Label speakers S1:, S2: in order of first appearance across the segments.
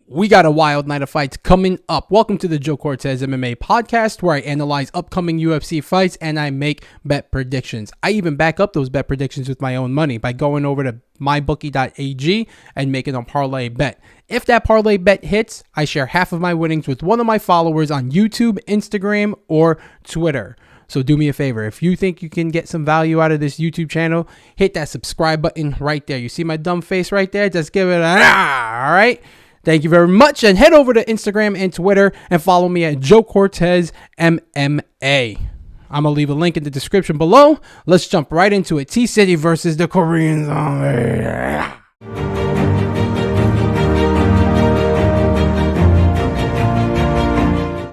S1: We got a wild night of fights coming up. Welcome to the Joe Cortez MMA podcast, where I analyze upcoming UFC fights and I make bet predictions. I even back up those bet predictions with my own money by going over to mybookie.ag and making a parlay bet. If that parlay bet hits, I share half of my winnings with one of my followers on YouTube, Instagram, or Twitter. So do me a favor. If you think you can get some value out of this YouTube channel, hit that subscribe button right there. You see my dumb face right there? Just give it an all right? Thank you very much, and head over to Instagram and Twitter and follow me at Joe Cortez MMA. I'm going to leave a link in the description below. Let's jump right into it. T-City versus the Korean Zombie.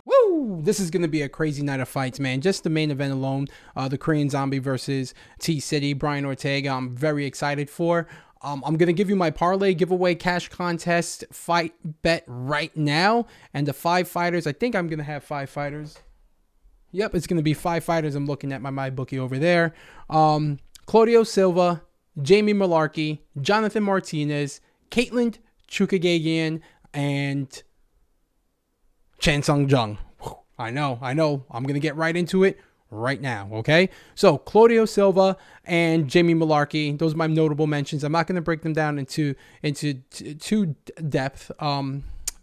S1: Woo! This is going to be a crazy night of fights, man. Just the main event alone, the Korean Zombie versus T-City, Brian Ortega, I'm very excited for. I'm going to give you my parlay giveaway cash contest fight bet right now. And the 5 fighters, I think I'm going to have 5 fighters. Yep, it's going to be 5 fighters. I'm looking at my MyBookie over there. Claudio Silva, Jamie Malarkey, Jonathan Martinez, Katlyn, Chookagian, and Chan Sung Jung. I know. I'm going to get right into it right now, okay? So Claudio Silva and Jamie Malarkey, those are my notable mentions. I'm not going to break them down into too depth,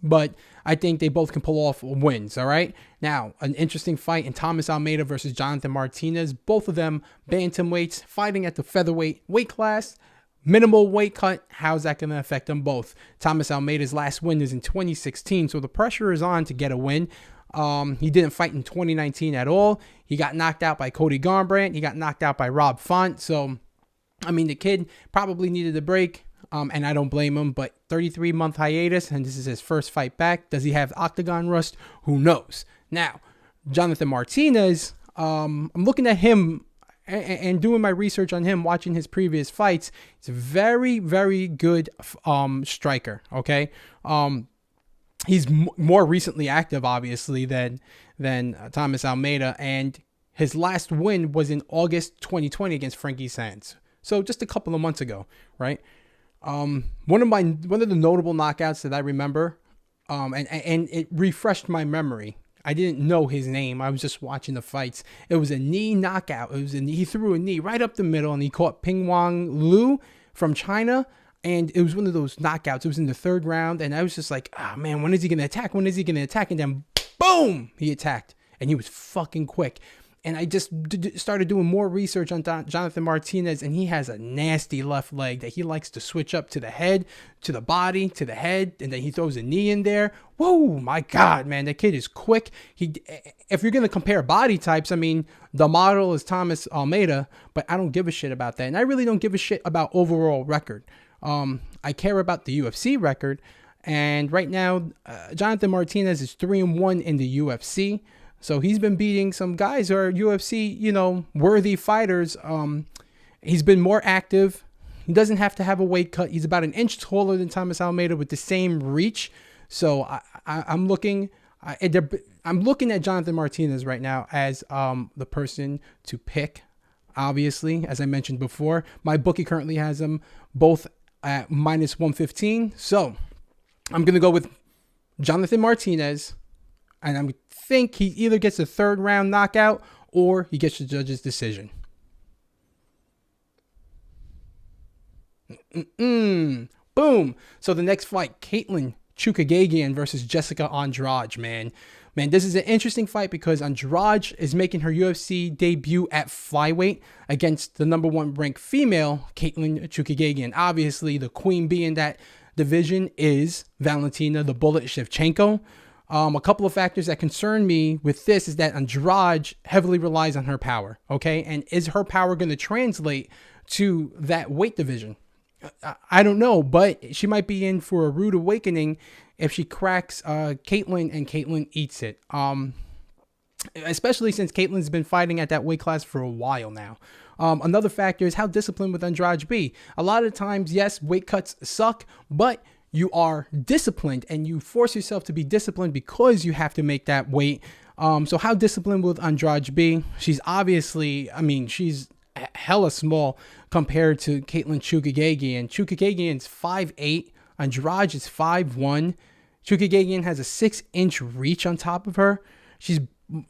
S1: but I think they both can pull off wins, all right? Now, an interesting fight in Thomas Almeida versus Jonathan Martinez. Both of them bantamweights fighting at the featherweight weight class. Minimal weight cut. How's that going to affect them both? Thomas Almeida's last win is in 2016, so the pressure is on to get a win. He didn't fight in 2019 at all. He got knocked out by Cody Garbrandt. He got knocked out by Rob Font. So, I mean, the kid probably needed a break, and I don't blame him. But 33-month hiatus, and this is his first fight back. Does he have octagon rust? Who knows? Now, Jonathan Martinez, I'm looking at him and doing my research on him, watching his previous fights. He's a very, very good striker, okay? He's more recently active, obviously, than Thomas Almeida, and his last win was in August 2020 against Frankie Sands. So just a couple of months ago, right? One of the notable knockouts that I remember, and it refreshed my memory. I didn't know his name. I was just watching the fights. It was a knee knockout. He threw a knee right up the middle, and he caught Ping Wang Lu from China. And it was one of those knockouts. It was in the 3rd round. And I was just like, oh, man, when is he going to attack? When is he going to attack? And then, boom, he attacked. And he was fucking quick. And I just started doing more research on Jonathan Martinez. And he has a nasty left leg that he likes to switch up to the head, to the body, to the head. And then he throws a knee in there. Whoa, my God, man, that kid is quick. If you're going to compare body types, I mean, the model is Thomas Almeida. But I don't give a shit about that. And I really don't give a shit about overall record. I care about the UFC record, and right now, Jonathan Martinez is 3-1 in the UFC. So he's been beating some guys who are UFC, worthy fighters. He's been more active. He doesn't have to have a weight cut. He's about an inch taller than Thomas Almeida with the same reach. So I'm looking at Jonathan Martinez right now as the person to pick. Obviously, as I mentioned before, my bookie currently has them both at -115. So I'm going to go with Jonathan Martinez, and I think he either gets a 3rd round knockout or he gets the judge's decision. Boom. So the next fight, Katlyn Chookagian versus Jessica Andrade, man. Man, this is an interesting fight because Andrade is making her UFC debut at flyweight against the #1 ranked female, Katlyn Chookagian. Obviously, the queen bee in that division is Valentina the Bullet Shevchenko. A couple of factors that concern me with this is that Andrade heavily relies on her power, okay? And is her power going to translate to that weight division? I don't know, but she might be in for a rude awakening if she cracks Katlyn and Katlyn eats it. Especially since Katlyn's been fighting at that weight class for a while now. Another factor is how disciplined would Andrade be. A lot of times, yes, weight cuts suck, but you are disciplined and you force yourself to be disciplined because you have to make that weight. So how disciplined will Andrade be? She's obviously, she's hella small compared to Katlyn Chookagian. Chookagian's 5'8", Andrade is 5'1". Chookagian has a 6-inch reach on top of her. She's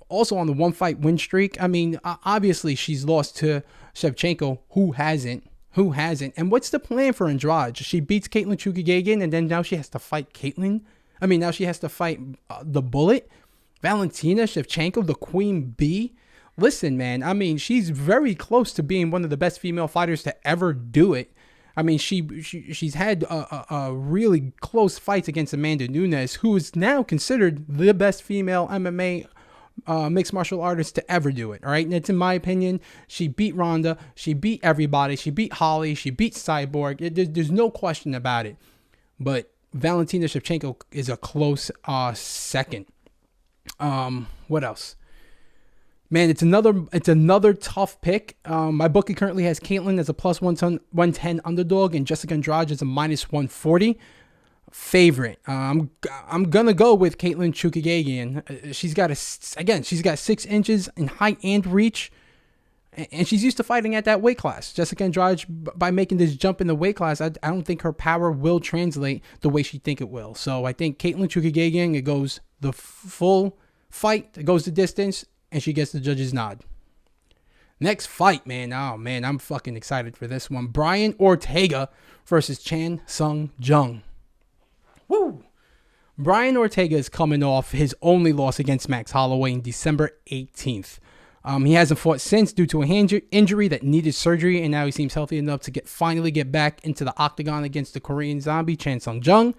S1: also on the 1-fight win streak. I mean, obviously she's lost to Shevchenko. Who hasn't? Who hasn't? And what's the plan for Andrade? She beats Katlyn Chookagian, and then now she has to fight Katlyn. I mean, now she has to fight the Bullet, Valentina Shevchenko, the Queen Bee. Listen, man, I mean, she's very close to being one of the best female fighters to ever do it. I mean, she's had a really close fights against Amanda Nunes, who is now considered the best female MMA mixed martial artist to ever do it. All right, and it's in my opinion, she beat Ronda, she beat everybody, she beat Holly, she beat Cyborg. There's no question about it. But Valentina Shevchenko is a close second. What else? Man, it's another tough pick. My bookie currently has Katlyn as a plus 110 underdog and Jessica Andrade as a minus 140 favorite. I'm gonna go with Katlyn Chookagian. She's got 6 inches in height and reach, and she's used to fighting at that weight class. Jessica Andrade, by making this jump in the weight class, I don't think her power will translate the way she think it will. So I think Katlyn Chookagian, it goes the full fight, it goes the distance, and she gets the judge's nod. Next fight, man. Oh, man, I'm fucking excited for this one. Brian Ortega versus Chan Sung Jung. Woo! Brian Ortega is coming off his only loss against Max Holloway in December 18th. He hasn't fought since due to an injury that needed surgery, and now he seems healthy enough to finally get back into the octagon against the Korean Zombie, Chan Sung Jung.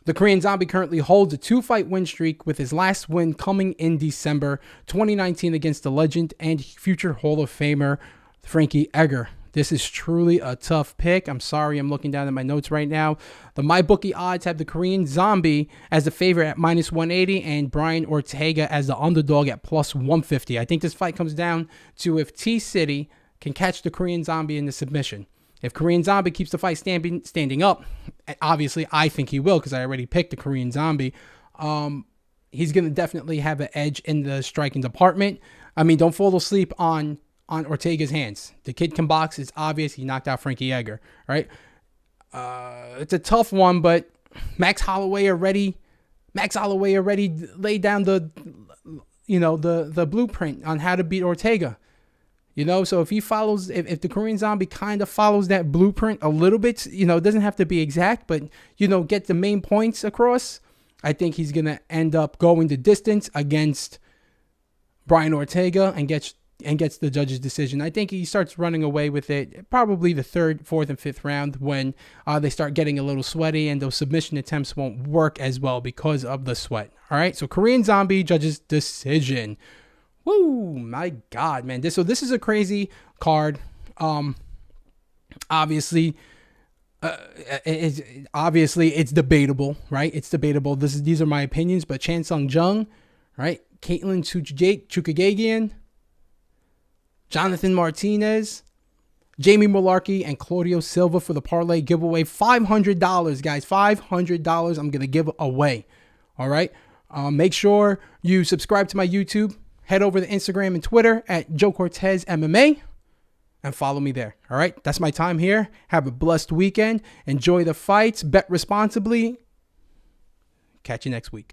S1: The Korean Zombie currently holds a 2-fight win streak, with his last win coming in December 2019 against the legend and future Hall of Famer Frankie Edgar. This is truly a tough pick. I'm sorry, I'm looking down at my notes right now. The MyBookie odds have the Korean Zombie as the favorite at minus 180 and Brian Ortega as the underdog at plus 150. I think this fight comes down to if T-City can catch the Korean Zombie in the submission. If Korean Zombie keeps the fight standing up, obviously I think he will because I already picked the Korean Zombie, he's going to definitely have an edge in the striking department. I mean, don't fall asleep on Ortega's hands. The kid can box. It's obvious. He knocked out Frankie Edgar, right? It's a tough one, but Max Holloway already laid down the blueprint on how to beat Ortega. You know, so if he follows, if the Korean Zombie kind of follows that blueprint a little bit, you know, it doesn't have to be exact, but, you know, get the main points across, I think he's going to end up going the distance against Brian Ortega and gets the judge's decision. I think he starts running away with it probably the 3rd, 4th, and 5th round when they start getting a little sweaty and those submission attempts won't work as well because of the sweat. All right, so Korean Zombie, judge's decision. Woo, my God, man. This is a crazy card. Obviously, it's debatable, right? It's debatable. These are my opinions, but Chan Sung Jung, right? Katlyn Chookagian, Jonathan Martinez, Jamie Mullarkey, and Claudio Silva for the parlay giveaway. $500, guys. $500 I'm going to give away. All right? Make sure you subscribe to my YouTube. Head over to Instagram and Twitter at Joe Cortez MMA and follow me there. All right? That's my time here. Have a blessed weekend. Enjoy the fights. Bet responsibly. Catch you next week.